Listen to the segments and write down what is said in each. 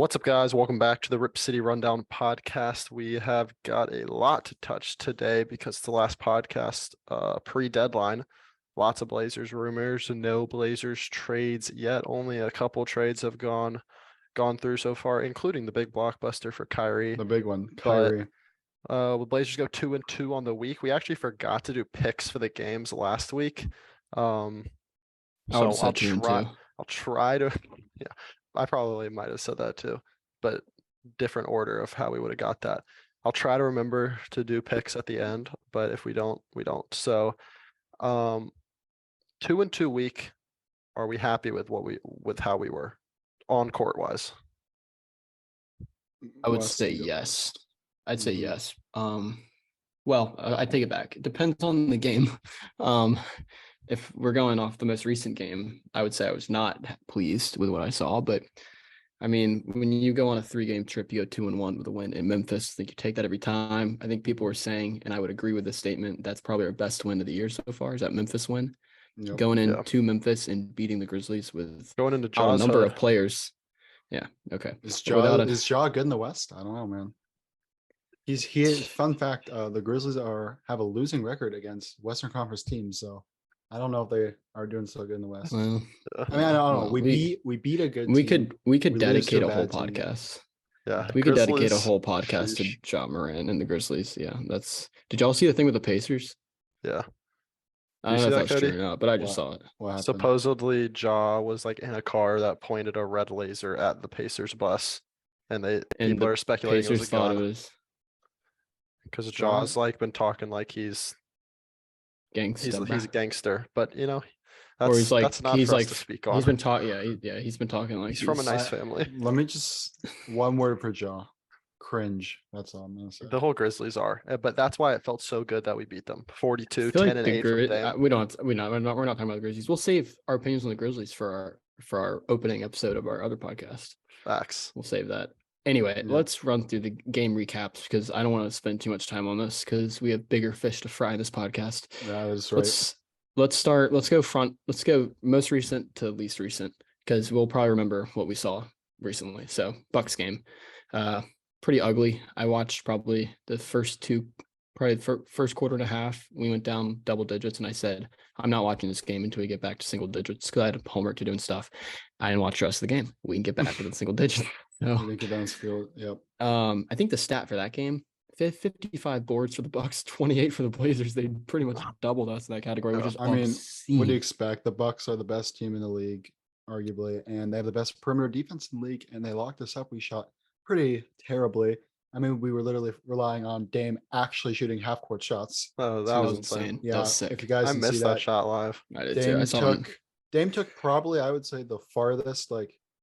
What's up, guys? Welcome back to the Rip City Rundown podcast. We have got a lot to touch today because it's the last podcast pre-deadline. Lots of Blazers rumors, no Blazers trades yet. Only a couple trades have gone through so far, including the big blockbuster for Kyrie. The big one, But Kyrie. the Blazers go 2-2 on the week. We actually forgot to do picks for the games last week. So I'll try to. Yeah, I probably might have said that too, but different order of how we would have got that. I'll try to remember to do picks at the end, but if we don't, we don't. So 2-2 week. Are we happy with how we were on court wise? I would say yes. I'd say yes. Well, I take it back. It depends on the game. If we're going off the most recent game, I would say I was not pleased with what I saw. But I mean, when you go on a 3-game trip, you go 2-1 with a win in Memphis. I think you take that every time. I think people were saying, and I would agree with this statement, that's probably our best win of the year so far, is that Memphis win. Yep. Going into Memphis and beating the Grizzlies with going into a number of players. Yeah. Okay. Is Ja good in the West? I don't know, man. Fun fact, the Grizzlies have a losing record against Western Conference teams, so I don't know if they are doing so good in the West. Well, I mean, I don't know. We beat a good team. We could dedicate a whole podcast. Yeah. We could dedicate a whole podcast to Ja Morant and the Grizzlies. Yeah. Did y'all see the thing with the Pacers? Yeah. I don't know if that's true or not, but I just saw it. Supposedly Ja was like in a car that pointed a red laser at the Pacers bus, and people are speculating Pacers thought it was because Ja's like been talking like he's gangster. He's a gangster, but you know, that's not for us to speak on. He's been talking. He's been talking like he's from a nice family. Let me just one word for Ja. Cringe. That's all I'm gonna say. The whole Grizzlies are, but that's why it felt so good that we beat them 42, 10 and 8 from Dame. We're not talking about the Grizzlies. We'll save our opinions on the Grizzlies for our opening episode of our other podcast. Facts. We'll save that. Anyway, let's run through the game recaps because I don't want to spend too much time on this because we have bigger fish to fry in this podcast. That is right. Let's start. Let's go most recent to least recent because we'll probably remember what we saw recently. So Bucks game, pretty ugly. I watched probably the first quarter and a half. We went down double digits, and I said I'm not watching this game until we get back to single digits because I had homework to do and stuff. I didn't watch the rest of the game. We can get back to the single digits. So, yep. I think the stat for that game, 55 boards for the Bucks, 28 for the Blazers. They pretty much doubled us in that category, which is obscene. What do you expect? The Bucks are the best team in the league, arguably, and they have the best perimeter defense in the league, and they locked us up. We shot pretty terribly. I mean, we were literally relying on Dame actually shooting half-court shots. Oh, that was insane. Yeah, that was sick. If you guys missed that shot live. I did too. Dame took probably, I would say, the farthest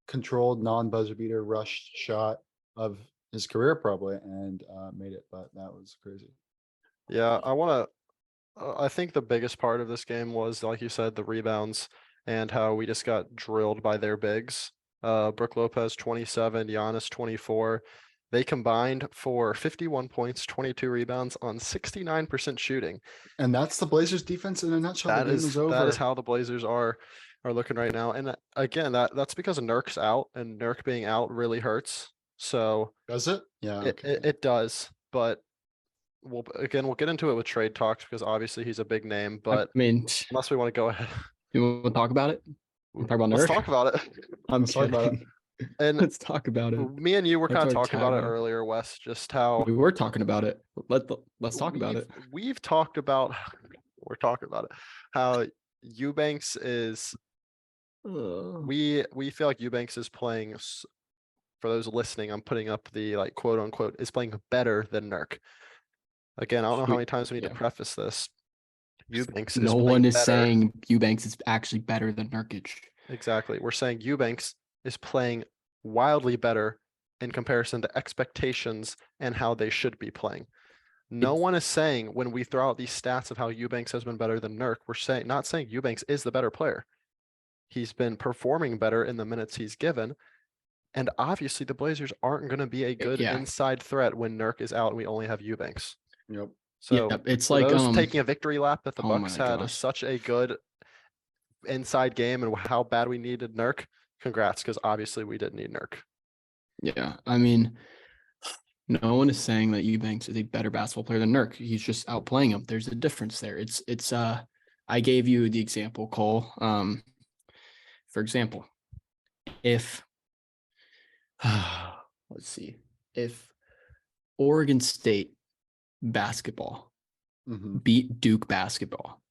controlled non-buzzer beater rush shot of his career probably, and made it, but that was crazy. Yeah, I think the biggest part of this game was, like you said, the rebounds and how we just got drilled by their bigs. Brook Lopez 27, Giannis 24. They combined for 51 points, 22 rebounds on 69% shooting. And that's the Blazers defense in a nutshell. That is how the Blazers are looking right now. And again, that's because Nurk's out, and Nurk being out really hurts. So does it? Yeah, it does. But we'll get into it with trade talks because obviously he's a big name. But I mean, unless we want to go ahead, you want to talk about it? Let's talk about it. Let's talk about it. And let's talk about it. Me and you were kind of talking about it earlier, Wes. Just how we were talking about it. Let's talk about it. We're talking about it. How Eubanks is. We feel like Eubanks is playing. For those listening, I'm putting up the quote unquote is playing better than Nurk. Again, I don't know how many times we need to preface this. Eubanks. No one is saying Eubanks is actually better than Nurkic. Exactly. We're saying Eubanks is playing wildly better in comparison to expectations and how they should be playing. No one is saying when we throw out these stats of how Eubanks has been better than Nurk, we're not saying Eubanks is the better player. He's been performing better in the minutes he's given. And obviously the Blazers aren't going to be a good inside threat when Nurk is out and we only have Eubanks. Yep. So it's like taking a victory lap that the Bucks had such a good inside game and how bad we needed Nurk. Congrats, because obviously we didn't need Nurk. Yeah, I mean, no one is saying that Eubanks is a better basketball player than Nurk. He's just outplaying him. There's a difference there. I gave you the example, Cole. For example, if let's see, if Oregon State basketball Mhm. beat Duke basketball,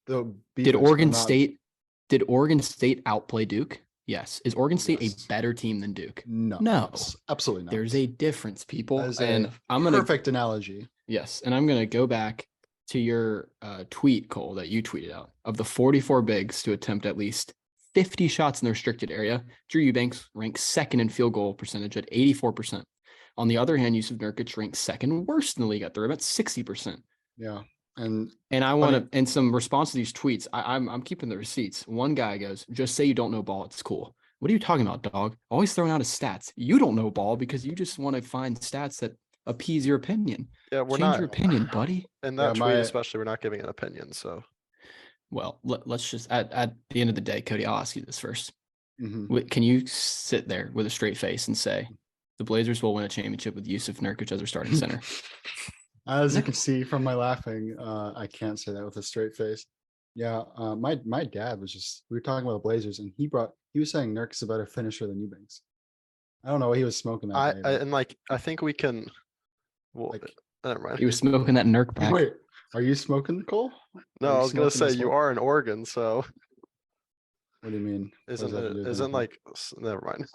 They'll beat did us, but Oregon not- State outplay Duke? Yes. Is Oregon State Yes. a better team than Duke? No, No. absolutely not. There's a difference, people. That is And a I'm gonna perfect analogy. Yes, and I'm gonna go back to your tweet, Cole, that you tweeted out. Of the 44 bigs to attempt at least 50 shots in the restricted area, Drew Eubanks ranks second in field goal percentage at 84%. On the other hand, Yusuf Nurkic ranks second worst in the league at the rim at 60%. Yeah, and And I want to, in some response to these tweets, I'm keeping the receipts. One guy goes, "Just say you don't know ball, it's cool." What are you talking about, dog? Always throwing out his stats. You don't know ball because you just want to find stats that appease your opinion. Yeah, we're Change not your opinion, buddy. in Yeah, that tweet, my- especially. We're not giving an opinion. So Well, let's just at the end of the day, Cody, I'll ask you this first. Mhm. Can you sit there with a straight face and say the Blazers will win a championship with Yusuf Nurkic as their starting center? As you can see from my laughing, I can't say that with a straight face. Yeah, my dad was just, we were talking about the Blazers, and he was saying Nurk is a better finisher than Eubanks. I don't know what he was smoking that day. but- and like I think we can. Well, Like- never mind. He was smoking that Nurk back. Wait, are you smoking, Cole? No, Are I you was gonna smoking say as you well? are in Oregon, so What do you mean? What does isn't that have to it? do with Isn't anything? like never mind.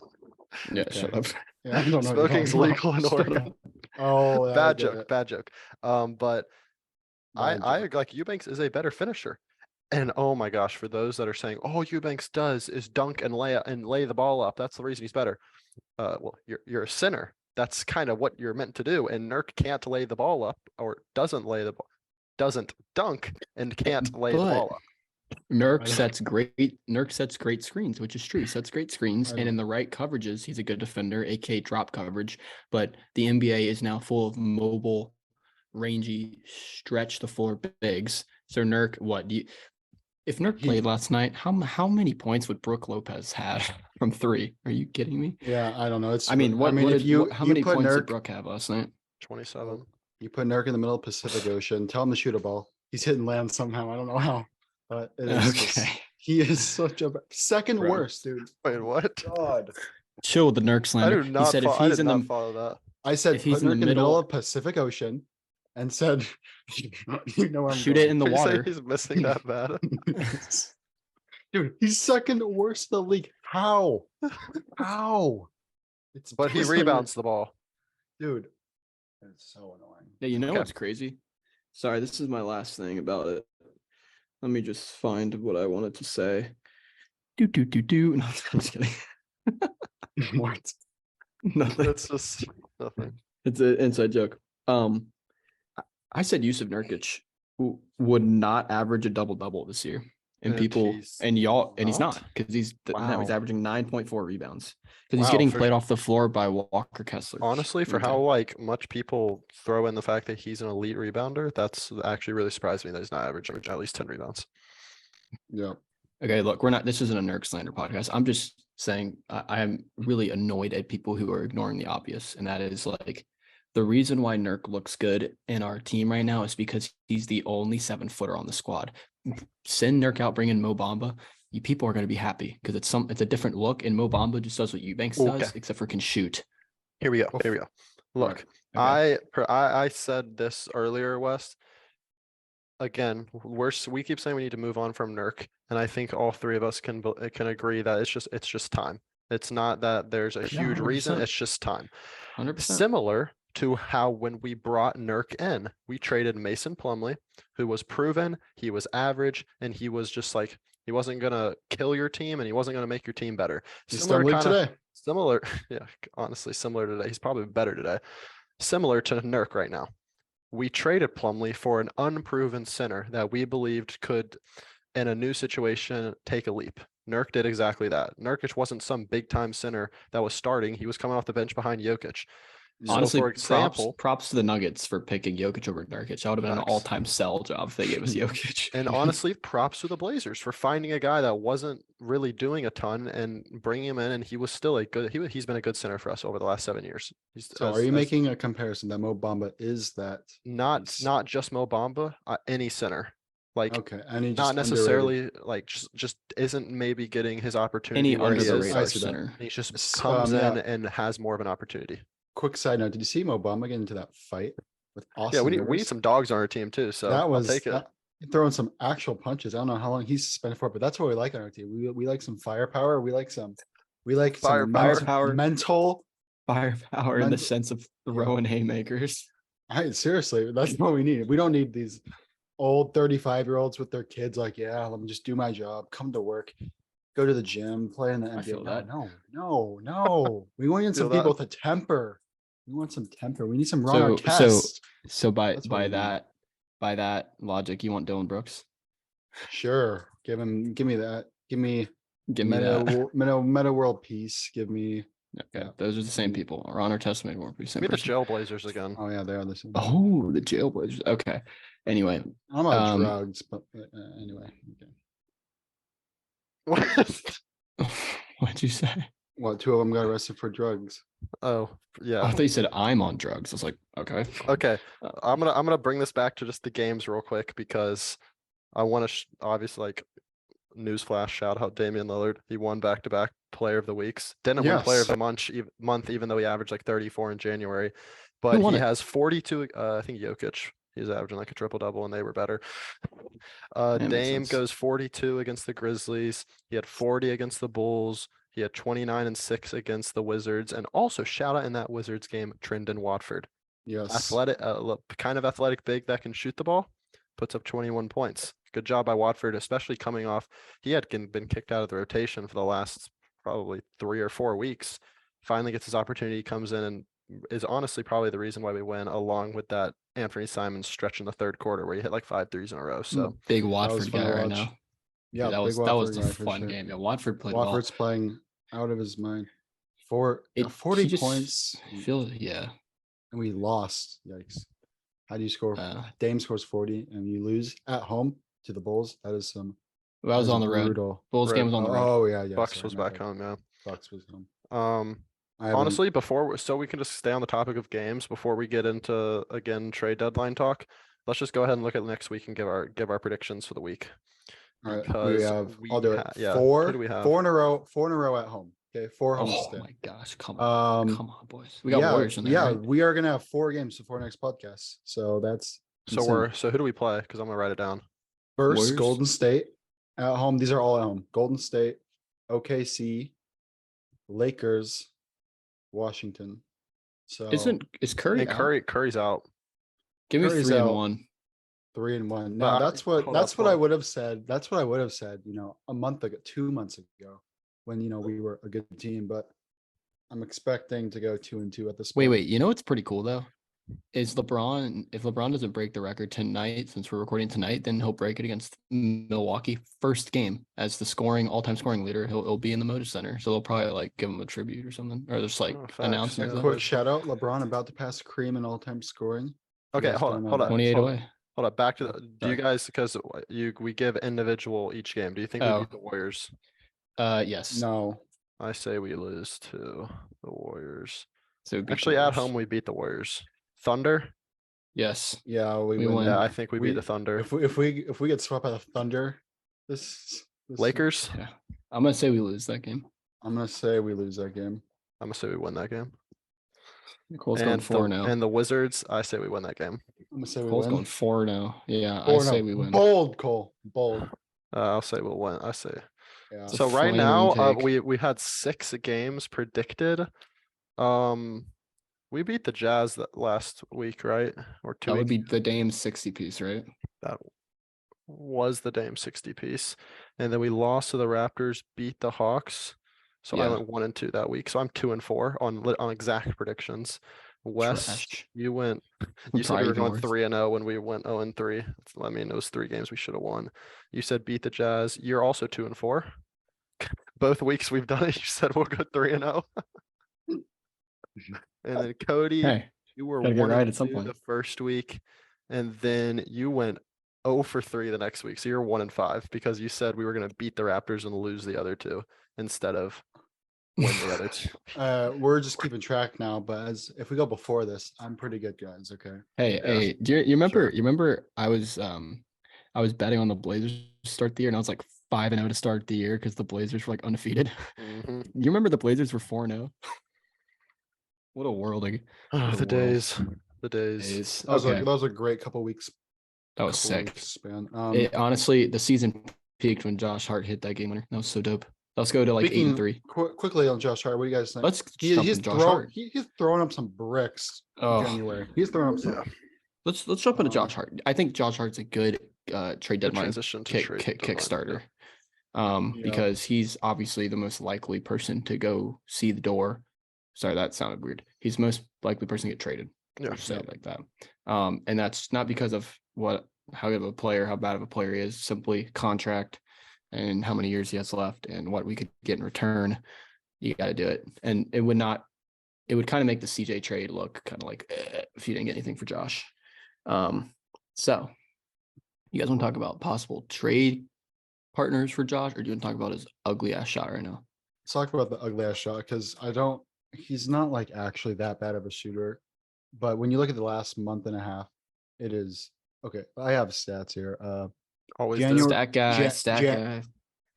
Yeah, Okay. shut up. Yeah, I don't know. what you're Smoking's talking legal in about. Shut Oregon. up. Oh, I Bad get joke, it. bad joke. But Bad I joke. like Eubanks is a better finisher. And oh my gosh, for those that are saying, all Eubanks does is dunk and lay the ball up, that's the reason he's better. Well, you're a center. That's kind of what you're meant to do. And Nurk can't lay the ball up, or doesn't doesn't dunk and can't lay the ball But up. Nurk I- sets great screens, which is true. He sets great screens, I and know. in the right coverages, he's a good defender, aka drop coverage. But the NBA is now full of mobile, rangy, stretch the floor bigs. So Nurk, what do you? If Nurk He- played last night, how many points would Brooke Lopez had from three? Are you kidding me? Yeah, I don't know. It's. I mean, how how you many put points did Nurk, Brooke have last night? 27. you put Nurk in the middle of Pacific Ocean, tell him to shoot a ball. He's hitting land somehow. I don't know how, but it is just- Okay. he is such a second Bro. worst, dude. Wait, what? God. Chill with the Nurk I slander. do He not. said if I he's did in not the follow that. I said If he's put in Nurk the in the middle middle- of Pacific Ocean and said, you know where I'm shoot going. it in the Are you saying water. he's missing that bad. Dude, he's second worst in the league. How? How? It's But he based on rebounds the ball. dude. It's so annoying. Yeah, you know Okay. what's crazy? Sorry, this is my last thing about it. Let me just find what I wanted to say. Do. No, I'm just kidding. What? Nothing. That's just nothing. It's an inside joke. I said Yusuf Nurkic would not average a double-double this year. And And people he's and y'all and he's not? not because he's no, he's Wow. averaging 9.4 rebounds because he's Wow, getting for- played off the floor by Walker Kessler. Honestly, for Okay. how like much people throw in the fact that he's an elite rebounder, that's actually really surprised me that he's not averaging at least 10 rebounds. Yeah. Okay, look, this isn't a Nurk slander podcast. I'm just saying I am really annoyed at people who are ignoring the obvious. And that is like the reason why Nurk looks good in our team right now is because he's the only 7-footer on the squad. Send Nurk out, bring in Mo Bamba. You people are going to be happy because it's a different look. And Mo Bamba just does what Eubanks does, Okay. except for can shoot. Here we go. Well, Here we go. Alright, Look, I said this earlier, West. Again, we keep saying we need to move on from Nurk, and I think all three of us can agree that it's just time. It's not that there's a Yeah, huge reason. 100%. It's just time. 100%. Similar to how when we brought Nurk in, we traded Mason Plumlee, who was proven, he was average, and he was just like he wasn't gonna kill your team and he wasn't gonna make your team better. He's still in the league today. Similar, yeah, honestly, similar today. He's probably better today. Similar to Nurk right now. We traded Plumlee for an unproven center that we believed could, in a new situation, take a leap. Nurk did exactly that. Nurkic wasn't some big time center that was starting. He was coming off the bench behind Jokic. So, Honestly, for example, props to the Nuggets for picking Jokic over Nurkic. That would have been an Facts. all-time sell job if they gave us Jokic. and honestly, props to the Blazers for finding a guy that wasn't really doing a ton and bringing him in, and he was still a good. He's been a good center for us over the last 7 years. He's So are you making a comparison that Mo Bamba is that? not piece? just Mo Bamba, any center, like Okay, and he not just underrated. necessarily like just isn't maybe getting his opportunity Any where under he the is. radar I see that. center. He just S- comes yeah. in and has more of an opportunity. Quick side note: did you see Mo Bamba get into that fight with Austin? Yeah, we need Rivers? some dogs on our team too. So that I'll was take it. throwing some actual punches. I don't know how long he's suspended for, but that's what we like on our team. We like some firepower. We like some Firepower. mental. Firepower in the Mental- sense of throwing haymakers. Seriously, that's what we need. We don't need these old 35-year-olds with their kids. Like, yeah, let me just do my job, come to work, go to the gym, play in the NBA. feel that. No. We want some Feel that. people with a temper. We want some temper. We need some Ron Artest. So by That's what we need. by that logic, you want Dylan Brooks? Sure, give me that. Give me Give me that. Meta World Peace. Give me. Okay, Yeah. those are the same people. Ron Artest made more same Be the person. Jailblazers again. Oh yeah, they are the same. Oh, the Jailblazers. Okay. Anyway, I'm on um, drugs, but anyway. Okay. What? what'd you say? Well, 2 of them got arrested for drugs. Oh I yeah. thought you said I'm on drugs. I was like, okay. Okay. Uh, I'm gonna bring this back to just the games real quick because I want to obviously like newsflash shout out Damian Lillard. He won back-to-back player of the weeks. Didn't win player of Yes. the month even though he averaged like 34 in January. But won he it? has 42 I think Jokic. He's averaging like a triple double and they were better. That makes Dame sense. goes 42 against the Grizzlies. He had 40 against the Bulls. He had 29 and 6 against the Wizards. And also shout out in that Wizards game, Trendon Watford. Yes. Athletic, kind of athletic big that can shoot the ball, puts up 21 points. Good job by Watford, especially coming off. He had been kicked out of the rotation for the last probably 3 or 4 weeks. Finally gets his opportunity, comes in and is honestly probably the reason why we win, along with that Anthony Simons stretch in the third quarter where he hit like 5 threes in a row. So Big was Watford fun guy to right watch. now. Yeah, that big was the Watford guy for fun sure. game. Yeah, Watford played Watford's playing out of his mind. well. 40 points, Feels yeah. and we lost. Yikes! How do you score? Uh, Dame scores 40, and you lose at home to the Bulls. That is some. I was that is on the road. brutal. Bulls game was on the road. Oh yeah, yeah. Bucks sorry, was my back bad. home, yeah. Bucks was home. Um, honestly, so we can just stay on the topic of games before we get into again trade deadline talk. Let's just go ahead and look at next week and give our predictions for the week. all right, Because I'll do it. yeah, Four. who do we have? 4 in a row. 4 in a row at home. Okay, 4 Oh homestand. my gosh! Come on, boys. We got yeah, Warriors in there. yeah, right? we are gonna have 4 games before next podcast. So that's insane. So who do we play? Because I'm gonna write it down. First, Warriors? Golden State at home. These are all at home. Golden State, OKC, Lakers, Washington. So Is Curry? And out? Curry's out. Give me Curry's 3 and out. 1. 3-1. But Now that's what hold that's up, what hold I up. would have said. That's what I would have said, a month ago, 2 months ago, when we were a good team. But I'm expecting to go 2-2 at this point. Wait. You know what's pretty cool though? Is LeBron, if LeBron doesn't break the record tonight, since we're recording tonight, then he'll break it against Milwaukee. First game as the all-time scoring leader. He'll be in the Moda Center. So they'll probably like give him a tribute or something. Or just like Oh, facts, announce yeah. next Quick shout out, LeBron about to pass Kareem in all-time scoring. You Okay, guys hold don't on, know hold that. on. 28 hold away. Hold up, back to Oh, the. Do you sorry. guys because we give individual each game? Do you think we Oh. beat the Warriors? Yes. No. I say we lose to the Warriors. So it'd be Actually, at Warriors. home we beat the Warriors. Thunder? Yes. Yeah, we We win. win. Yeah, I think we beat the Thunder. If we get swept by the Thunder, this Lakers? Yeah. I'm gonna say we lose that game. I'm gonna say we lose that game. I'm gonna say we win that game. Cole's going 4-0. And the Wizards, I say we win that game. I'm gonna say we Cole's win. going 4-0. Yeah, I 4-0. say we win. Bold, Cole. Bold. I'll say we'll win. I say. Yeah. It's a So right flaming now, take. we had 6 games predicted. We beat the Jazz that last week, right? Or 2 That would weeks. be the Dame's 60 piece, right? That was the Dame 60 piece. And then we lost to the Raptors, beat the Hawks. So I Yeah. went 1-2 that week. So I'm 2-4 on exact predictions. Wes, Trash. you went. I'm You said we probably were going worse. 3-0 when we went 0-3. I mean, it was 3 games we should have won. You said beat the Jazz. You're also 2-4. Both weeks we've done it. You said we'll go 3-0. And then Cody, Hey, you were gotta get 1 right and at some 2 point. the first week, and then you went 0 for 3 the next week. So you're 1 and 5 because you said we were gonna beat the Raptors and lose the other two instead of win the other two. We're just keeping track now, but as if we go before this, I'm pretty good, guys. Okay. Hey, Yeah, hey, you remember? sure. You remember? I was betting on the Blazers to start the year, and I was like 5-0 to start the year because the Blazers were like undefeated. Mhm. You remember the Blazers were 4-0? What a world! Oh, What a the world. days, the days. Is That was okay. that was a great couple weeks. That was Couple sick. weeks span. It, honestly, the season peaked when Josh Hart hit that game winner. That was so dope. Let's go to like 8 and 3. Quickly on Josh Hart, what do you guys think? Let's jump into Josh Hart. He's throwing up some bricks in Oh, January. He's throwing up some. Yeah. let's jump into Um, Josh Hart. I think Josh Hart's a good trade Good deadline transition to trade deadline, yeah. kickstarter. Yeah. Because he's obviously the most likely person to go see the door. Sorry, that sounded weird. He's the most likely person to get traded. Yeah. Just say it like that. And that's not because of how good of a player, how bad of a player he is, simply contract and how many years he has left and what we could get in return. You got to do it. And it would kind of make the CJ trade look kind of like if you didn't get anything for Josh. So you guys want to talk about possible trade partners for Josh, or do you want to talk about his ugly ass shot right now? Let's talk about the ugly ass shot because he's not like actually that bad of a shooter. But when you look at the last month and a half, it is okay. I have stats here. Always January- do. Stack guy, Jan- stack Jan- guy.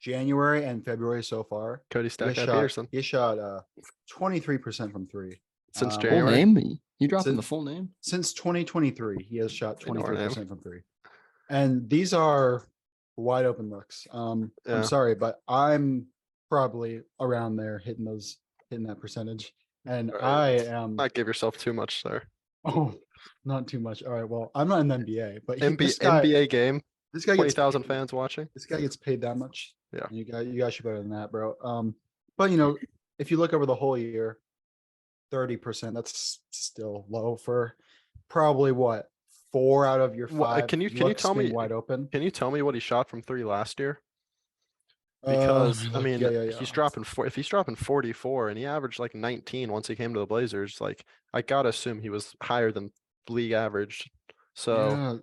January and February so far. Cody He Stack Guy shot Peterson. 23% from three. Since Full January. name? You dropping Since- the full name? Since 2023, he has shot I know our name. 23% from three. And these are wide open looks. Yeah. I'm sorry, but I'm probably around there hitting that percentage. And Right. I am Not give yourself too much there. not too much. All right. Well, I'm not in the NBA, but NBA NBA game, this guy gets 20,000 paid- fans watching. This guy gets paid that much. Yeah. and you guys should better than that, bro. But if you look over the whole year, 30%, that's still low for probably what 4 out of your 5. What- can you looks tell being me- wide open? Can you tell me what he shot from 3 last year? Because I mean, yeah. he's dropping if he's dropping 44 and he averaged like 19 once he came to the Blazers, like I gotta assume he was higher than league average. So Yeah,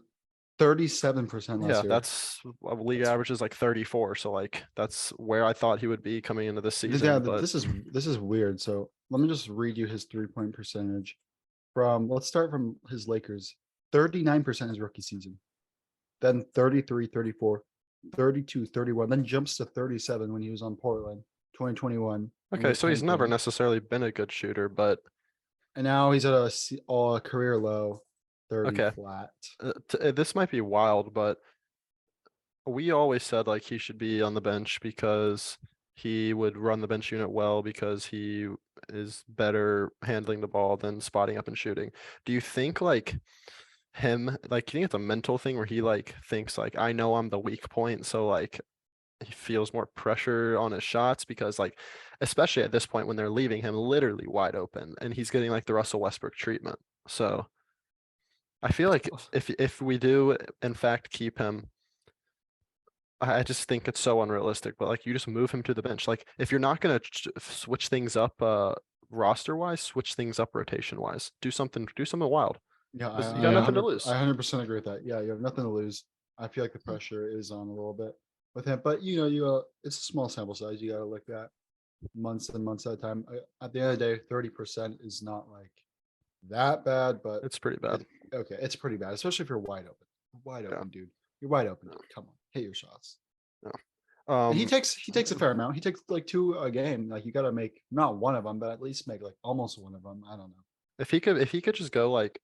37% last yeah, year. that's league average is like 34. So like that's where I thought he would be coming into this season. Yeah, but this is weird. So let me just read you his 3-point percentage let's start from his Lakers. 39% his rookie season. Then 33, 34, 32, 31, then jumps to 37 when he was on Portland, 2021. and okay, we're so he's never tanking. necessarily been a good shooter, but And now he's at a career low, 30 Okay. flat. this might be wild, but we always said like he should be on the bench because he would run the bench unit well because he is better handling the ball than spotting up and shooting. Do you think like him, like, do you think it's a mental thing where he like thinks like, I know I'm the weak point, so like he feels more pressure on his shots because like, especially at this point when they're leaving him literally wide open and he's getting like the Russell Westbrook treatment. So I feel like if we do in fact keep him, I just think it's so unrealistic, but like you just move him to the bench. Like if you're not gonna switch things up roster wise, switch things up rotation wise. Do something wild. Yeah, Because you got nothing to lose. I 100% agree with that. Yeah, you have nothing to lose. I feel like the pressure is on a little bit with him, but it's a small sample size. You got to look at months and months at a time. At the end of the day, 30% is not like that bad, but It's pretty bad. okay, it's pretty bad, especially if you're wide open. Wide Yeah. open, dude. You're wide open. Come on, hit your shots. Um, And he takes a fair amount. He takes like 2 a game. Like you got to make not one of them, but at least make like almost one of them. I don't know. if he could just go like,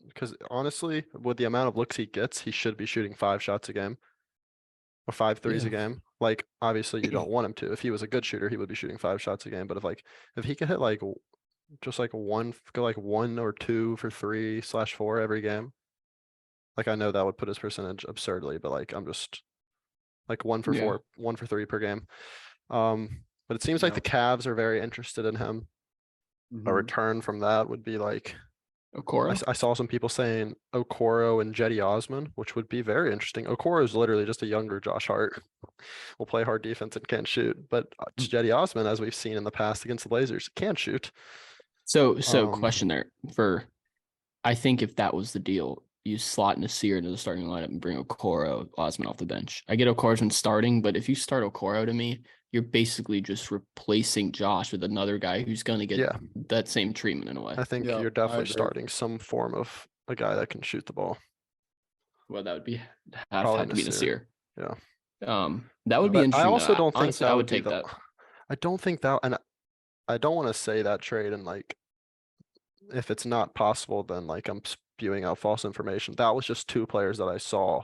because honestly, with the amount of looks he gets, he should be shooting 5 shots a game or 5 threes a Yeah. game. Like obviously you don't want him to. If he was a good shooter, he would be shooting 5 shots a game. But if he could hit like just like go like 1 or 2 for 3/4 every game, like I know that would put his percentage absurdly, but like I'm just like 1 for Yeah. 4, 1 for 3 per game. But it seems like Yeah. the Cavs are very interested in him. A Mhm. return from that would be like Okoro. I saw some people saying Okoro and Jetty Osman, which would be very interesting. Okoro is literally just a younger Josh Hart. Will play hard defense and can't shoot, but Jetty Osman, as we've seen in the past against the Blazers, can shoot. So Um, question there for, I think if that was the deal, you slot Nasir into the starting lineup and bring Okoro Osman off the bench. I get Okoro's been starting, but if you start Okoro, to me, you're basically just replacing Josh with another guy who's going to get Yeah. that same treatment in a way. I think Yeah, you're I definitely agree. starting some form of a guy that can shoot the ball. Well, that would be Probably have to be Nasir. Nasir. Yeah. That would be But I interesting. also though. don't think Honestly, that I would would be take the. that. I don't think that, and I don't want to say that trade and like, if it's not possible, then like I'm spewing out false information. That was just two players that I saw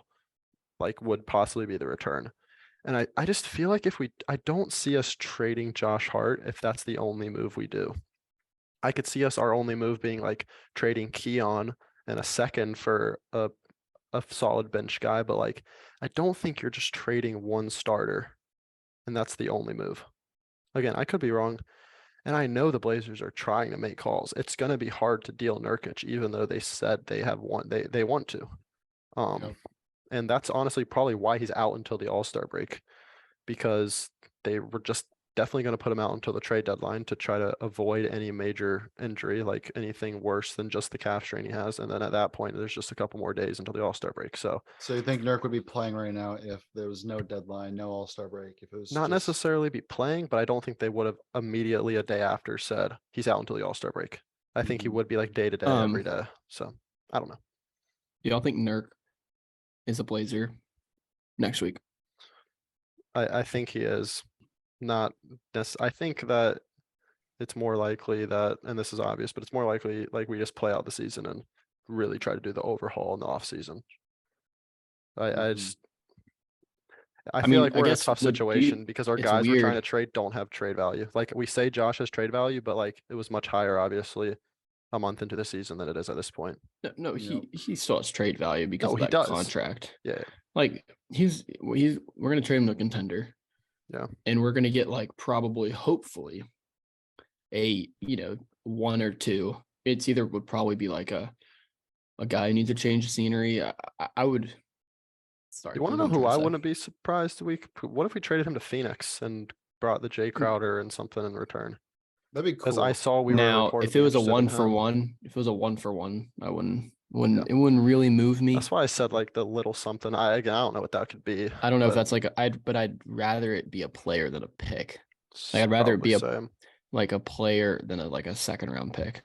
like would possibly be the return. And I just feel like I don't see us trading Josh Hart if that's the only move we do. I could see us our only move being like trading Keon and a second for a solid bench guy, but like I don't think you're just trading one starter and that's the only move. Again, I could be wrong. And I know the Blazers are trying to make calls. It's going to be hard to deal Nurkic, even though they said they have one. They want to. Yep. And that's honestly probably why he's out until the All-Star break, because they were just definitely going to put him out until the trade deadline to try to avoid any major injury, like anything worse than just the calf strain he has. And then at that point, there's just a couple more days until the All-Star break. So So you think Nurk would be playing right now if there was no deadline, no All-Star break, if it was not just necessarily be playing, but I don't think they would have immediately a day after said he's out until the All-Star break. I think he Mhm. would be like day to day every day. So I don't know. Y'all think Nurk is a Blazer next week? I think he is not this. I think that it's more likely that, and this is obvious, but it's more likely like we just play out the season and really try to do the overhaul in the off season. I Mhm. just I I feel mean, like I we're in a guess tough would you- situation because our it's guys we're trying to weird. trade don't have trade value. Like we say Josh has trade value, but like it was much higher obviously a month into the season than it is at this point. No, Yep. he still has trade value because No, of he that does. contract. Yeah. Like we're gonna trade him to a contender. Yeah. And we're gonna get like probably, hopefully, a one or two. It's either would probably be like a guy who needs to change the scenery. I would. Sorry, You want to what know I'm who trying I to say. wouldn't be surprised what if we traded him to Phoenix and brought the Jay Crowder and something in return? That'd be Because cool. I saw we were Now, reportedly if it was a interested in one for him. one, I wouldn't. It wouldn't really move me. That's why I said like the little something. I don't know what that could be. I don't know if but that's like I'd rather it be a player than a pick. it's Like I'd rather it probably be same. like a player than a second round pick.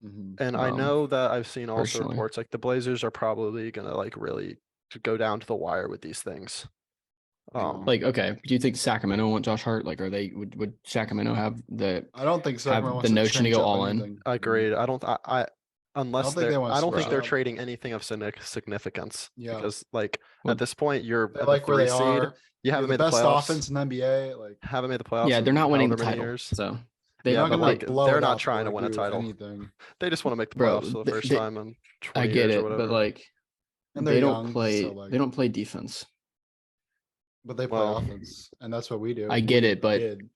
Mhm. And I know that I've seen also personally. reports like the Blazers are probably gonna like really to go down to the wire with these things. Like, okay, do you think Sacramento want Josh Hart? Like, would Sacramento have the I don't think Sacramento have wants the to notion to change go up all in? anything. agreed. I don't. I unless think they want I to don't think switch they're up. trading anything of significance. Yeah. Because like Well, at this point you're They at like the where 3 they seed. are. You You're haven't the made the best playoffs. offense in the NBA. Like Haven't made the playoffs. Yeah, they're in not winning the however many title, years. so they're Yeah, not but gonna like blow they're it not up trying to or win a do title. anything. They just want to make the bro. playoffs for the first time in 20 I get years or it, whatever. but like And they're they don't young, play. so like, They don't play defense. but they play Well, offense, and that's what we do. I get We it, but did.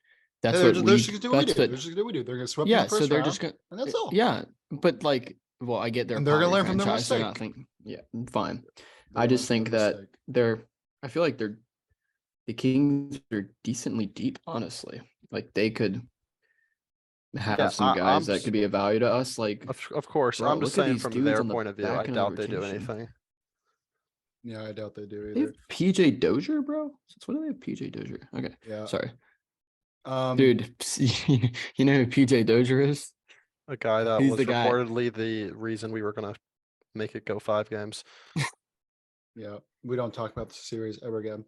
that's They're what just, we. they're just gonna do what we That's do. what. They're just gonna do what we do. They're gonna sweep in Yeah, the so first they're round, just gonna. and that's all. Yeah, but like, well, I get their And they're gonna poverty learn from their franchise. They're not mistake. thinking. Yeah, fine. They I learn just from think their that mistake. I feel like the Kings are decently deep, honestly. Like they could have yeah, some guys that could be of value to us. Like, of course. bro, I'm just look at saying these from dudes their on the point of view, back I end of doubt they do rotation. anything. Yeah, I doubt they do They either. have PJ Dozier, bro. Since when do they have PJ Dozier? Okay, Yeah. sorry, Dude, dude. You know who PJ Dozier is? A guy that He's was the guy. reportedly the reason we were gonna make it go 5 games. Yeah, we don't talk about the series ever again.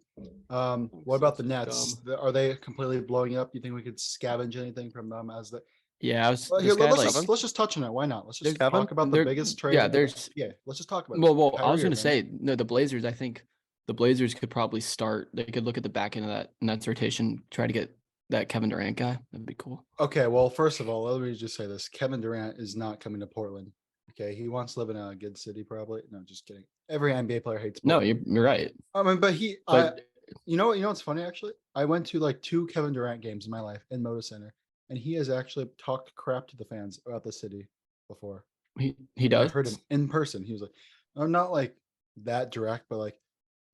What about the Nets? Are they completely blowing up? You think we could scavenge anything from them as the? Yeah, I was. Well, This here, guy, let's like, let's just touch on it. Why not? Let's just Kevin? talk about the There- biggest trade. yeah, in the there's- NBA. Let's just talk about it. well, I was Kyrie gonna say no. The Blazers. I think the Blazers could probably start. They could look at the back end of that Nets rotation, try to get that Kevin Durant guy. That'd be cool. Okay, well, first of all, let me just say this: Kevin Durant is not coming to Portland. Okay, he wants to live in a good city, probably. No, just kidding. Every NBA player hates No, Portland. you're right. I mean, but But you know what's funny actually? I went to like 2 Kevin Durant games in my life in Moda Center, and he has actually talked crap to the fans about the city before. He I does. heard him in person. He was like, "Oh, not like that direct, but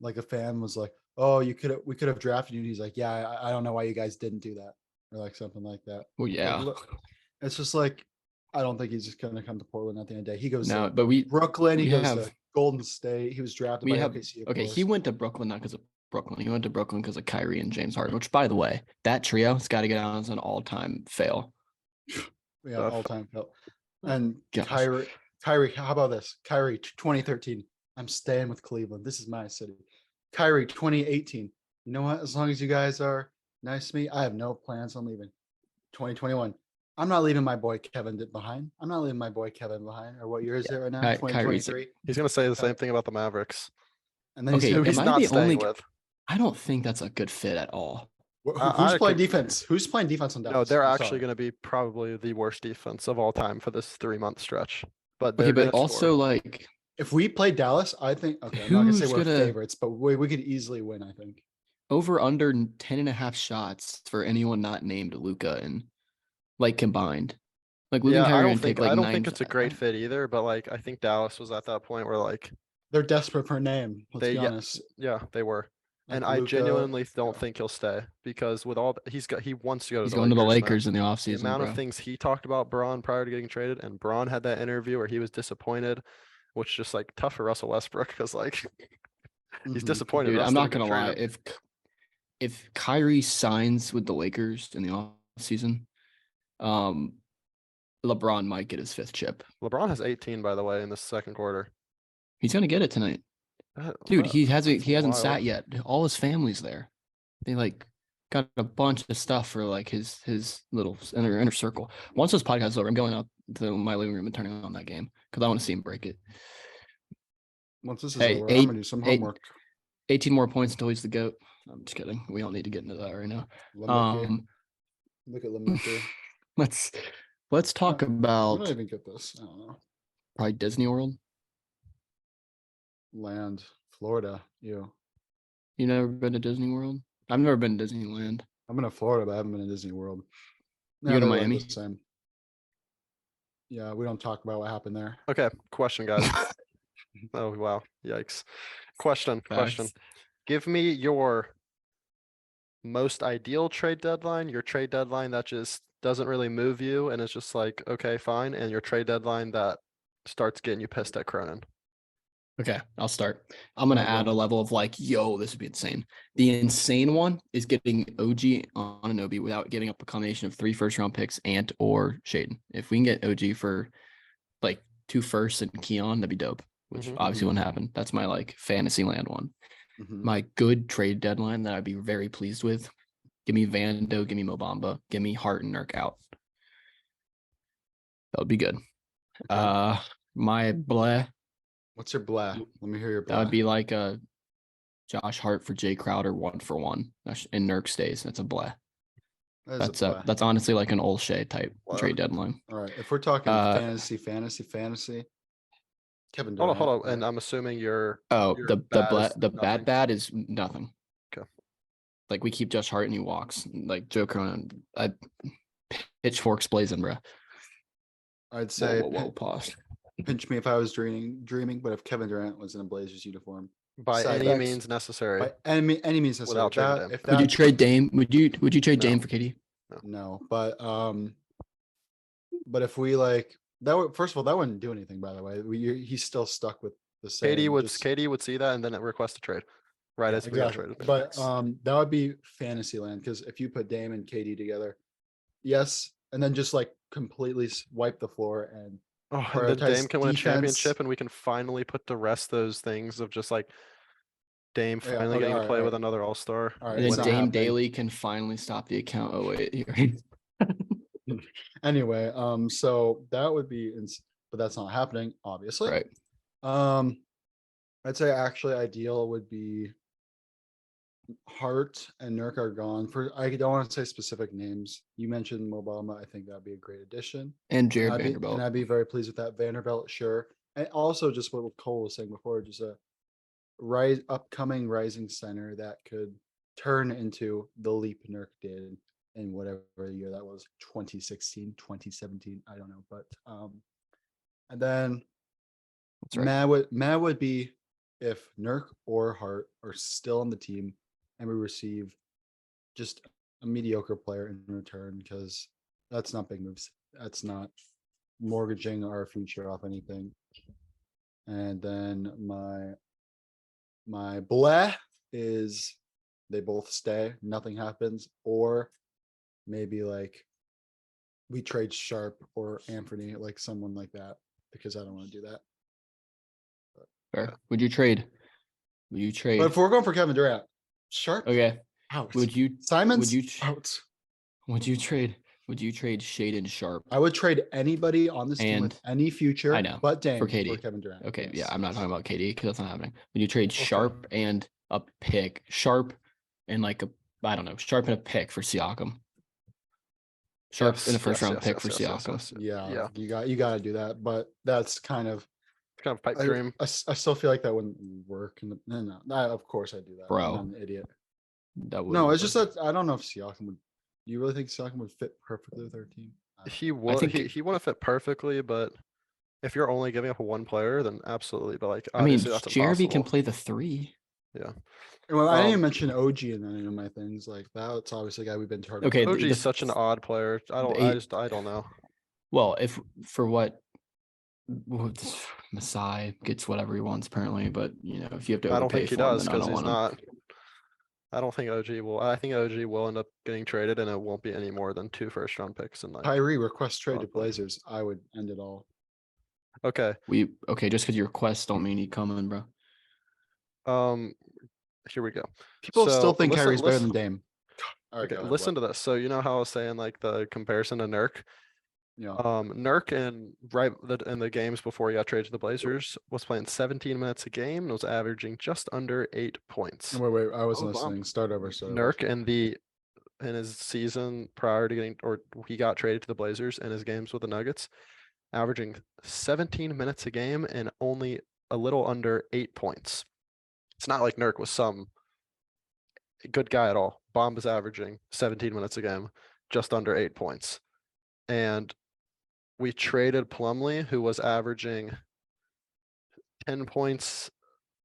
like a fan was like, oh, we could have drafted you." And he's like, "Yeah, I don't know why you guys didn't do that," or like something like that. Well, Like, yeah. it's just like, I don't think he's just gonna come to Portland at the end of the day. He goes No, to but Brooklyn. He we goes have to Golden State. He was drafted we by have OKC, of okay. course. He went to Brooklyn not because of Brooklyn. He went to Brooklyn because of Kyrie and James Harden. Which, by the way, that trio has got to get out as an all-time fail. Yeah, Tough. all time fail. And Gosh. Kyrie, how about this? Kyrie 2013. I'm staying with Cleveland. This is my city. Kyrie 2018. You know what? As long as you guys are nice to me, I have no plans on leaving. 2021. I'm not leaving my boy Kevin behind. I'm not leaving my boy Kevin behind. Or what year is it right now? Kyrie's 2023. He's gonna say the same thing about the Mavericks. And then Okay, Who am he's I not the staying only? with. I don't think that's a good fit at all. who's I playing could- defense? Who's playing defense on Dallas? No, they're I'm actually sorry. gonna be probably the worst defense of all time for this 3-month stretch. But Okay, they're but gonna score. also like If we play Dallas, I think okay, I'm not gonna say Who's we're gonna- favorites, but we could easily win, I think. over under 10.5 shots for anyone not named Luca and like combined. Like Luka Yeah, and I Kyrie don't gonna take think like I don't nine. think it's a great fit either. But like, I think Dallas was at that point where like They're desperate for a name. Let's They- be yeah, honest. yeah, they were. And Like I Luka, genuinely don't yeah. think he'll stay because with all he wants to go to He's the going to the man. Lakers in the The offseason, amount bro. of things he talked about Braun prior to getting traded, and Braun had that interview where he was disappointed, which just like tough for Russell Westbrook because like he's Mhm. disappointed. Dude, Russ I'm not didn't gonna trade lie. him. If Kyrie signs with the Lakers in the offseason, LeBron might get his 5th chip. LeBron has 18 by the way in the second quarter. He's gonna get it tonight. Dude, That- he hasn't that's he hasn't wild. sat yet. All his family's there. They like got a bunch of stuff for like his little inner circle. Once this podcast is over, I'm going out to my living room and turning on that game because I want to see him break it. Once this is Hey, over, I'm gonna do some homework. 18 more points until he's the GOAT. I'm just kidding. We don't need to get into that right now. Lemmicky. Look at Lemmicky. Let's talk I about don't even get this. I don't know. probably Disney World. Land, Florida. You Never been to Disney World? I've never been to Disneyland. I've been to Florida, but I haven't been to Disney World. You go to they're like the Miami? same. Yeah, we don't talk about what happened there. Okay, question, guys. Oh wow, yikes! Question. Facts. Give me your most ideal trade deadline, your trade deadline that just doesn't really move you and it's just like, okay, fine, and your trade deadline that starts getting you pissed at Cronin. Okay, I'll start. I'm gonna Okay. add a level of like, yo, this would be insane. The insane one is getting OG Anunoby without giving up a combination of 3 first-round picks and or Shaden. If we can get OG for like 2 firsts and Keon, that'd be dope. Which Mhm. obviously wouldn't happen. That's my like fantasy land one. Mhm. My good trade deadline that I'd be very pleased with. Give me Vando, give me Mobamba, give me Hart and Nurk out. That would be good. Okay. My bleh, What's your blah? Let me hear your blah. that would be like a Josh Hart for Jay Crowder 1-for-1. And Nurk stays. That's a bleh. That is That's a blah. that's honestly like an Olshey type Wow. trade deadline. All right. If we're talking Uh, fantasy, Kevin Hold Durant. on, and I'm assuming your Oh, your the bad is bad nothing. is nothing. Okay. Like we keep Josh Hart and he walks. Like Joe Cronin, I pitchforks blazing, bro. I'd say Whoa, pause. pinch me if I was dreaming, but if Kevin Durant was in a Blazers uniform, By Side any backs. means necessary. by any means necessary. Without trading Dame. If Would you that trade Dame? Would you trade No. Dame for KD? no, but if we like that would first of all that wouldn't do anything. By the way, he's still stuck with the same. KD would just- KD would see that and then it request a trade. Right yeah, as we got exactly. traded. But that would be fantasy land because if you put Dame and KD together, yes, and then just like completely wipe the floor and Oh, and then prioritize Dame can win a defense. championship and we can finally put to rest those things of just like Dame Yeah, finally okay, getting to alright, play with alright. another all-star. All right, And it's then not Dame happening. Daly can finally stop the account. Oh wait, Anyway, so that would be, but that's not happening, obviously. right. I'd say actually ideal would be Hart and Nurk are gone. I don't want to say specific names. You mentioned Mobama. I think that'd be a great addition. And Jared And Vanderbilt. I'd be very pleased with that. Vanderbilt, sure. And also just what Cole was saying before, just a upcoming rising center that could turn into the leap Nurk did in whatever year that was, 2016, 2017, I don't know. But And then That's right. Mad would be if Nurk or Hart are still on the team and we receive just a mediocre player in return, because that's not big moves. That's not mortgaging our future off anything. And then my bleh is they both stay, nothing happens, or maybe like we trade Sharp or Anthony, like someone like that, because I don't want to do that. Fair. Would you trade? Would you But trade? if we're going for Kevin Durant, Sharp Okay. out. Would you? Simon's Would you? out. Would you trade? Would you trade Shaden Sharp? I would trade anybody on this team with And any future, I know, but Dame for KD. Kevin Durant. Okay, Yes, yeah, I'm not yes. talking about KD because that's not happening. Would you trade Okay. Sharp and a pick? Sharp and like a I don't know, Sharp and a pick for Siakam. Sharp in a Yes, first yes, round yes, pick yes, for yes, yes, Siakam. yes. Yeah, Yeah, you got to do that, but that's kind of it's kind of pipe I, dream. I still feel like that wouldn't work. No, of course I do that. Bro. I'm an idiot. That would No, it's just that I don't know if Siakam would. Do you really think Siakam would fit perfectly with our team? He would think- he wouldn't fit perfectly, but if you're only giving up one player, then absolutely. But like I mean, obviously that's Jeremy impossible. can play the 3. Well, I didn't Um, even mention OG in any of my things. Like that's obviously a guy we've been targeting. Okay, OG the is such an odd player. I don't know. Well, if for what Masai gets whatever he wants apparently, but you know, if you have to I don't overpay think he for him, does then I because don't he's want him. not. I don't think OG will. I think OG will end up getting traded, and it won't be any more than 2 first-round picks. And like, Kyrie request trade to Well, Blazers. I would end it all. okay, Okay, just because you request don't mean he coming, bro. here we go. People still So, think listen- Kyrie's better listen- than Dame. All right, Okay, go ahead, listen what? to this. So you know how I was saying like the comparison to Nurk. Yeah. Nurk in the games before he got traded to the Blazers was playing 17 minutes a game and was averaging just under 8 points. Wait, I wasn't Oh, wow. listening. Start over. Start over. Nurk in his season prior to he got traded to the Blazers in his games with the Nuggets, averaging 17 minutes a game and only a little under 8 points. It's not like Nurk was some good guy at all. Bomba's averaging 17 minutes a game, just under 8 points. And we traded Plumlee, who was averaging 10 points,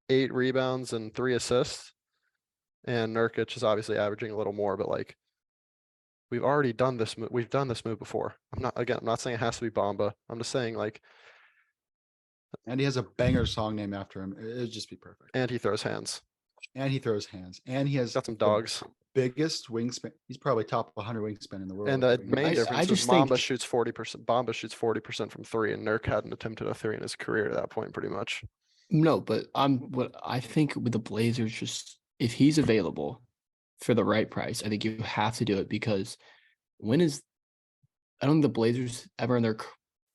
8 rebounds, and 3 assists. And Nurkic is obviously averaging a little more, but like we've already done this. We've done this move before. I'm not saying it has to be Bomba. I'm just saying like, And he has a banger song named after him. It'd just be perfect. and he throws hands. And he throws hands. And he has Got some the dogs. biggest wingspan. He's probably top 100 wingspan in the world. And with the wing- main I difference is just think- Bomba shoots 40%. Bomba shoots 40% from 3, and Nurk hadn't attempted a 3 in his career at that point, pretty much. No, but what I think with the Blazers, just if he's available for the right price, I think you have to do it because I don't think the Blazers ever in their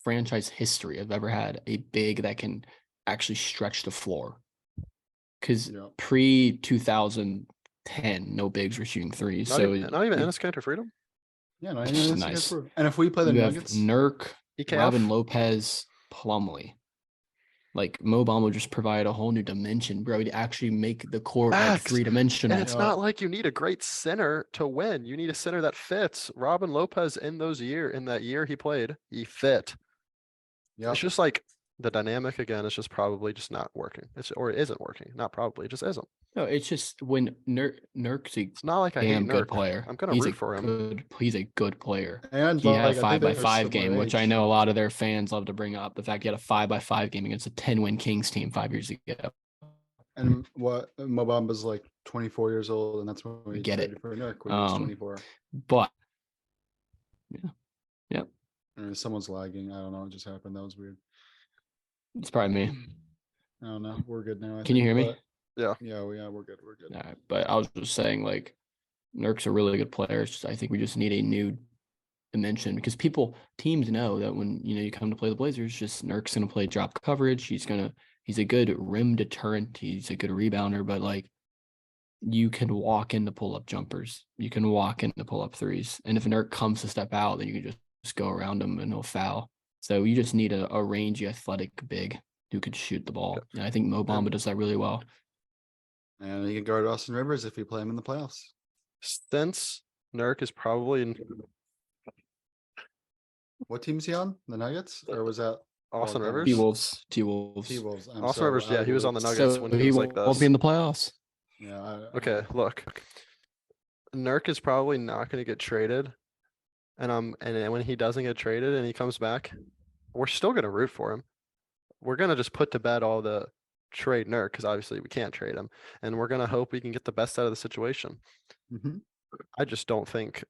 franchise history have ever had a big that can actually stretch the floor. Because Yeah. pre 2010, no bigs were shooting threes. Not So even, not even it- Enes Kanter Freedom. Yeah, no, that's Nice. nice. And if we play the you have Nuggets, Nurk, EKF? Robin Lopez, Plumlee. Like Mo Bamba just provide a whole new dimension, bro. He'd actually make the court like Facts. 3-dimensional. And it's Yeah. not like you need a great center to win. You need a center that fits. Robin Lopez in that year he played, he fit. yeah, It's just like the dynamic again is just probably just not working. Or it isn't working. Not probably, it just isn't. No, it's just when Nurk's a It's not like I hate damn good Nurk. player. I'm gonna he's root a for him. he's a good player. and He like, had I a think 5x5 they're game, similar which I age. know a lot of their fans love to bring up. The fact he had a 5x5 game against a 10-win Kings team 5 years ago. And what Mo Bamba's like 24 years old, and that's when we Get it. traded for Nurk when he was Um, 24. But Someone's lagging. I don't know. It just happened. That was weird. it's probably me. I don't know. We're good now. I Can you think, hear me? but- Yeah. Yeah, we're good. We're good. All right, but I was just saying, like, Nurk's a really good player. It's just, I think we just need a new dimension because teams know that when you come to play the Blazers, just Nurk's gonna play drop coverage. He's a good rim deterrent. He's a good rebounder, but like, you can walk into pull up jumpers. You can walk into pull up threes, and if Nurk comes to step out, then you can just go around him and he'll foul. So you just need a rangy, athletic big who could shoot the ball. And I think Mo Bamba does that really well. And he can guard Austin Rivers if you play him in the playoffs. Since Nurk is probably What team is he on? The Nuggets, or was that Austin Or Rivers. T-Wolves. T-Wolves. T-Wolves. I'm Austin so Rivers, out yeah, of he the was on the loop. Nuggets So when he he was like won't be this. in the playoffs. Yeah. Okay, look, Nurk is probably not going to get traded, and then when he doesn't get traded and he comes back, we're still going to root for him. We're going to just put to bed all the trade Nurk because obviously we can't trade him, and we're going to hope we can get the best out of the situation. Mhm. I just don't think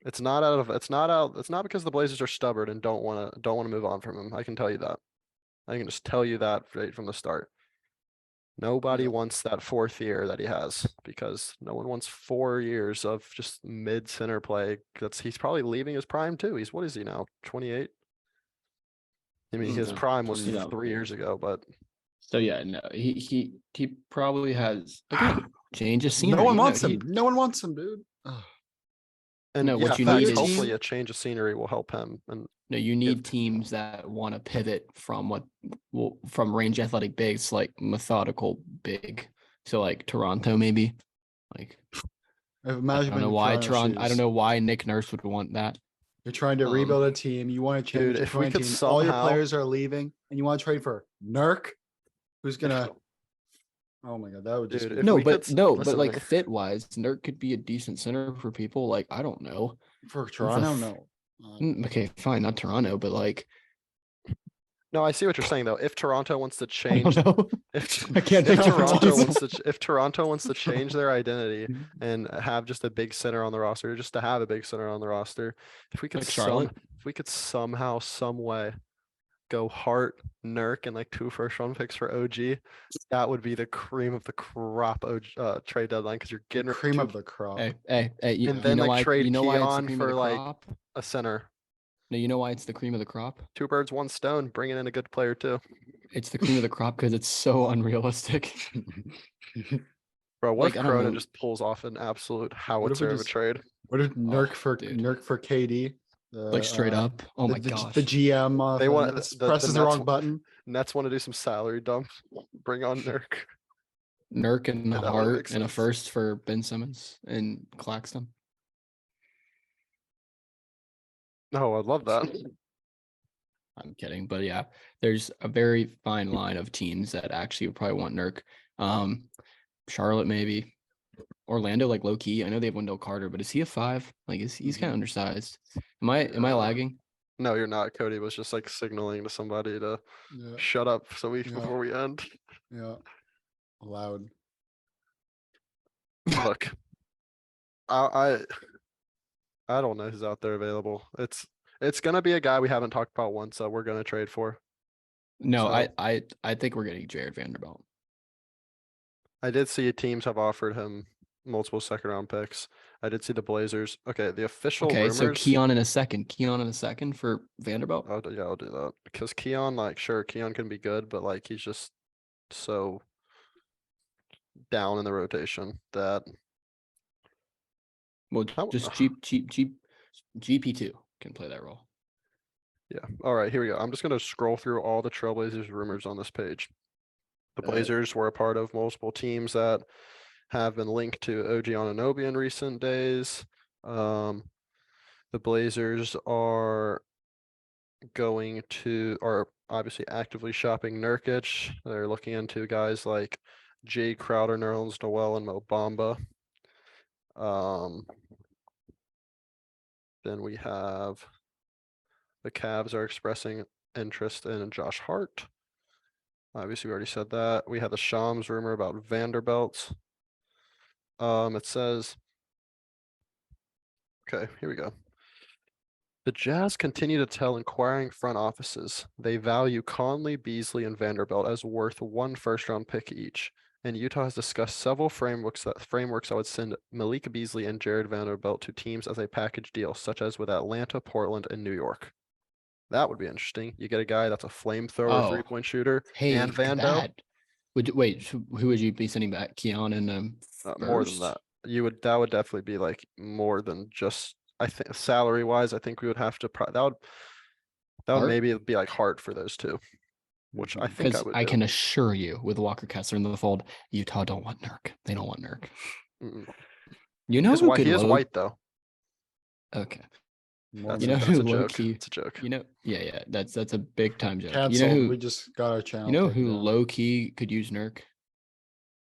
it's not out of it's not because the Blazers are stubborn and don't want to move on from him. I can tell you that. I can just tell you that right from the start. Nobody Yeah. wants that 4th year that he has because no one wants 4 years of just mid center play. He's probably leaving his prime too. What is he now? 28? I mean, his No, prime was 20. 3 years ago, but So yeah, no, he probably has again change of scenery. No one No, wants he- him. No one wants him, dude. Ugh. and No, yeah, what you facts, need is- hopefully a change of scenery will help him. And No, you need teams that want to pivot from from range athletic bigs, like methodical big. So like Toronto, maybe. Like Imagine I don't being know in why Toronto's I don't shoes. know why Nick Nurse would want that. You're trying to rebuild a team. You want to change Dude, a if we could team. All your somehow- players are leaving, and you want to trade for Nurk, who's gonna? Oh my god, that would just Dude, be if No, we but could no, listen but to like me. fit wise, Nurk could be a decent center for people. Like I don't know. for Toronto. f- No, Okay, fine, not Toronto, but like No, I see what you're saying though. If Toronto wants to I change, don't know. if I can't if think of Toronto reason. wants to if Toronto wants to change their identity and have just a big center on the roster, just to have a big center on the roster, if we could Like Charlotte? if we could somehow, some way go Hart, Nurk, and like 2 first-round picks for OG, that would be the cream of the crop trade deadline because you're the getting rid cream two- of the crop. Hey, you, And you then, know like, why? trade You know why it's the Keon cream for, of the like, crop? a center. No, you know why it's the cream of the crop? 2 birds, 1 stone, bringing in a good player too. It's the cream of the crop because it's so unrealistic. Bro, what Like, if I don't Corona know. just pulls off an absolute if we howitzer of a just- trade? What if Nurk for dude. Nurk for KD? Like straight up. Oh my gosh. The GM They want- Nets the presses the Nets wrong button. Nets want to do some salary dump. Bring on Nurk. Nurk and Yeah, that would Hart make and a sense. first for Ben Simmons and Claxton. No, I'd love that. I'm kidding, but yeah, there's a very fine line of teams that actually would probably want Nurk. Charlotte maybe, Orlando like low key. I know they have Wendell Carter, but is he a 5? Like he's kind of undersized. Am I Yeah. lagging? No, you're not. Cody was just like signaling to somebody to Yeah, shut up Yeah. before we end. yeah. Loud. Look, I don't know who's out there available. It's gonna be a guy we haven't talked about once that we're gonna trade for. No, So- I think we're getting Jared Vanderbilt. I did see teams have offered him multiple 2nd-round picks. I did see the Blazers. Okay, the official Okay, rumors. so Keon in a second for Vanderbilt. Yeah, I'll do that because Keon, like, sure, Keon can be good, but like he's just so down in the rotation that Well, how- just GP2 can play that role. yeah. All right, here we go. I'm just gonna scroll through all the Trailblazers rumors on this page. The Alright. Blazers were a part of multiple teams that have been linked to OG Anunoby in recent days. The Blazers are obviously actively shopping Nurkic. They're looking into guys like Jay Crowder, Nerlens Noel, and Mo Bamba. Then we have the Cavs are expressing interest in Josh Hart. Obviously, we already said that. We had the Shams rumor about Vanderbilt. It says, okay, here we go. The Jazz continue to tell inquiring front offices they value Conley, Beasley, and Vanderbilt as worth 1 first-round pick each. And Utah has discussed several frameworks that would send Malik Beasley and Jared Vanderbilt to teams as a package deal, such as with Atlanta, Portland, and New York. That would be interesting. You get a guy that's a flamethrower Oh. 3-point shooter Hey, and Vando. Who would you be sending back? Keon and More than first? that. That would definitely be like more than just, I think, salary wise, I think we would have to that would Hart? maybe be like Hart for those two, which I think I Because would I do. can assure you, with Walker Kessler in the fold, Utah don't want Nurk. They don't want Nurk. Mm-mm. You know He's who white, could he is load- white though. Okay. More That's, You know that's who a joke. low-key- It's a joke. Yeah, that's a big time joke. canceled. We just got our channel. You know taken who down. low key could use Nurk?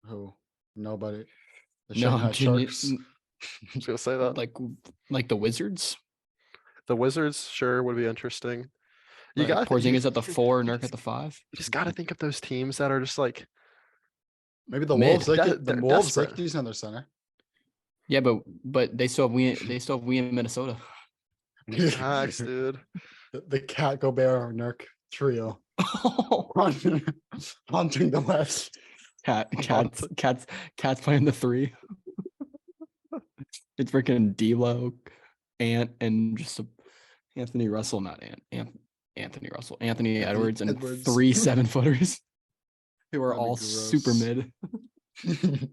Who? Nobody. The No, Shanghai I'm genu- Sharks. I was gonna say that. like the Wizards. The Wizards sure would be interesting. You Like got Porzingis at the 4, you Nurk at just- the 5. You just got to think of those teams that are just like Maybe the Mid. Wolves. They De- could, the they're Wolves. They desperate. could use another center. Yeah, but they still have we in Minnesota. facts, dude. The Cat Gobert Nurk trio haunting the West. Cats playing the 3. It's freaking D'Lo, Ant, and just Anthony Russell, not Anthony Russell, Anthony Edwards, and Edwards. 3 7-footers who are That'd be all super gross. mid.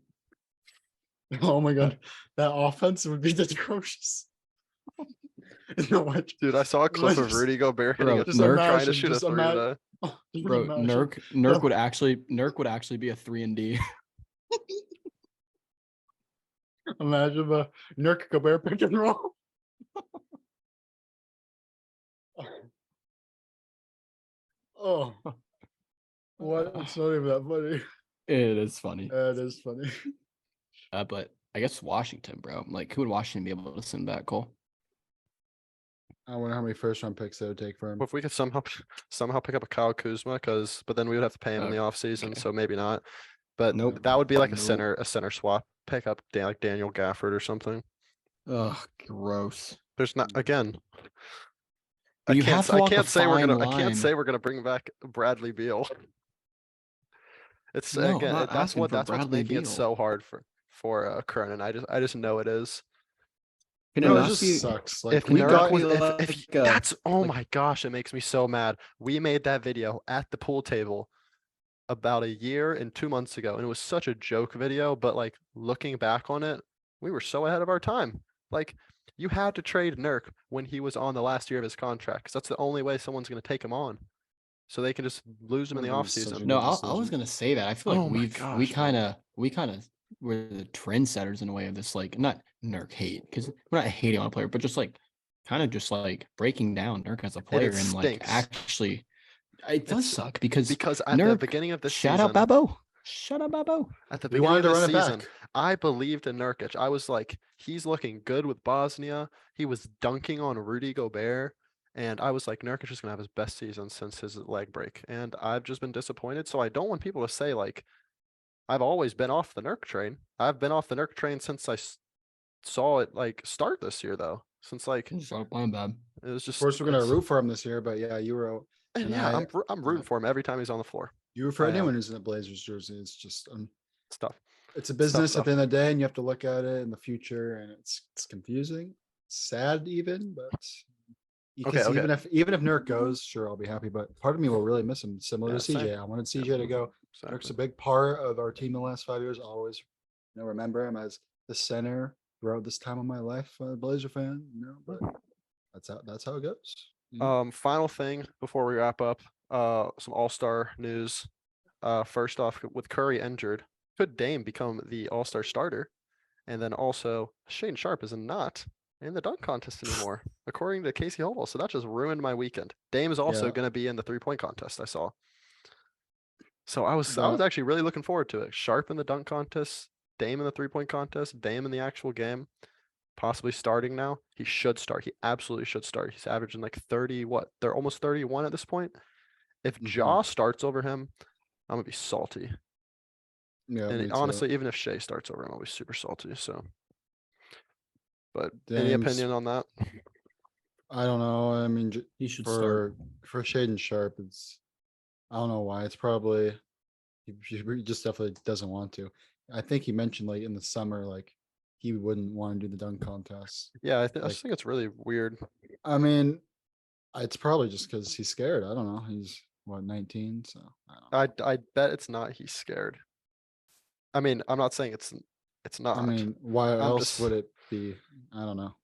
Oh my god, that offense would be atrocious. No, what? Dude, I saw a clip of Just- Rudy Gobert hitting Bro, a Just trying to imagine, shoot a just three imagine. today. Bro, Imagine. Nurk would actually be a 3 and D. Imagine the Nurk Gobert pick and roll. Oh, what? It's not even that funny. It is funny. It is funny. But I guess Washington, bro. Like, who would Washington be able to send back, Cole? I wonder how many first round picks they would take for him. Well, if we could somehow pick up a Kyle Kuzma, but then we would have to pay him in the Okay. offseason, so maybe not. But Nope. that would be like a Nope. center swap, pick up like Daniel Gafford or something. Ugh, gross. There's not again. But you have to walk a I can't fine say we're gonna bring back Bradley Beal. It's No, I'm again not that's asking what for that's what's Bradley making it Beal. so hard for Kernan. I just know it is. Can No, it it not just be- sucks. Like If we Nurk got was, like, if uh, oh like- my gosh, it makes me so mad. We made that video at the pool table about a year and 2 months ago, and it was such a joke video. But like looking back on it, we were so ahead of our time. Like you had to trade Nurk when he was on the last year of his contract, because that's the only way someone's going to take him on. So they can just lose him in the Would've been such a offseason. good No, I was decision. gonna say that. I feel like Oh my we gosh, kind man. of were the trendsetters in a way of this, like, not Nurk hate, because we're not hating on a player, but just like kind of just like breaking down Nurk as a player and like stinks. actually, it does It's- suck because Because at the Nurk, beginning of this shout season, out Babo, shout out Babo. at the We beginning wanted of to this run it season, back. I believed in Nurkic. I was like, he's looking good with Bosnia. He was dunking on Rudy Gobert. And I was like, Nurkic is going to have his best season since his leg break. And I've just been disappointed. So I don't want people to say, like, I've always been off the Nurk train. I've been off the Nurk train since I saw it, like, start this year, though. Since, like, it Stop playing bad. was Of just. course, we're gonna it's- root for him this year, but yeah, you were. and and yeah, I- I'm rooting for him every time he's on the floor. You root for I am. anyone who's in a Blazers jersey. It's just Stuff. it's a business stuff. at the end of the day, and you have to look at it in the future, and it's confusing, sad even, but because Okay. even if Nurk goes, sure, I'll be happy. But part of me will really miss him, similar Yeah, to same. CJ. I wanted CJ to go. Nurk's a big part of our team the last 5 years. Always, remember him as the center throughout this time of my life, Blazer fan. But that's how it goes. Final thing before we wrap up, some all-star news. First off, with Curry injured, could Dame become the all-star starter? And then also, Shane Sharp is not in the dunk contest anymore, according to Casey Holville. So that just ruined my weekend. Dame is also Yeah. going to be in the 3-point contest, I saw. So I was That- actually really looking forward to it. Sharp in the dunk contest, Dame in the 3-point contest, Dame in the actual game, possibly starting now. He should start. He absolutely should start. He's averaging like 30, they're almost 31 at this point. If Mhm. Ja starts over him, I'm gonna be salty. Yeah, me And too. honestly, even if Shea starts over him, I'll be super salty. So, but any Dame's- opinion on that? I don't know. I mean, He should start. for Shaden Sharp, it's I don't know why. It's probably he just definitely doesn't want to. I think he mentioned like in the summer, like he wouldn't want to do the dunk contest. Yeah, I Like- just think it's really weird. I mean, it's probably just because he's scared. I don't know. He's what 19, so I don't know. I bet it's not. He's scared. I mean, I'm not saying it's not. I mean, why I'm else just- would it be? I don't know.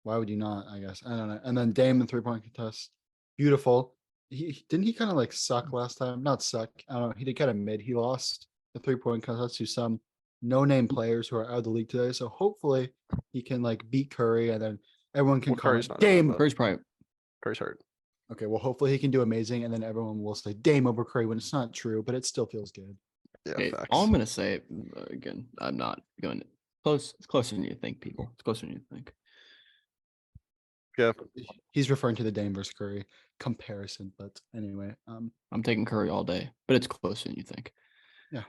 Why would you not? I guess I don't know. And then Dame in 3-point contest, beautiful. He kind of like suck last time. Not suck. I don't know. He did kind of mid. He lost the 3-point contest to some no-name players who are out of the league today. So hopefully he can like beat Curry and then Everyone can Well, Curry's comment not in that, Dame. but Curry's probably Curry's hurt. Okay, well, hopefully he can do amazing, and then everyone will say Dame over Curry when it's not true, but it still feels good. Yeah, okay. facts. All I'm gonna say again, I'm not going close. It's closer than you think, people. It's closer than you think. Yeah, He's referring to the Dame versus Curry comparison, but anyway, I'm taking Curry all day, but it's closer than you think. I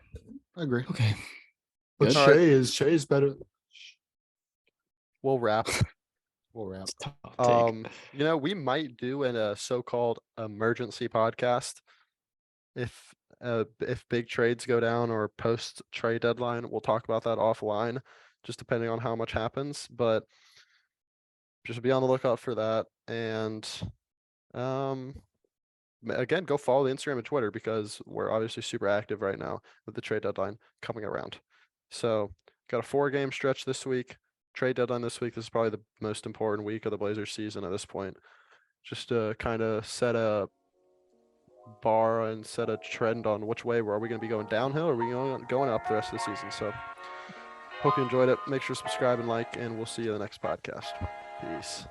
agree. Okay. But Good. All right. Shay's better. we'll wrap. We'll wrap. Tough take. We might do a so-called emergency podcast if big trades go down or post trade deadline. We'll talk about that offline, just depending on how much happens. But just be on the lookout for that. And again, go follow the Instagram and Twitter because we're obviously super active right now with the trade deadline coming around. So got a 4-game stretch this week. Trade deadline this week. This is probably the most important week of the Blazers season at this point. Just to kind of set a bar and set a trend on which way are we going to be going downhill or are we going up the rest of the season. So hope you enjoyed it. Make sure to subscribe and like, and we'll see you in the next podcast. Peace.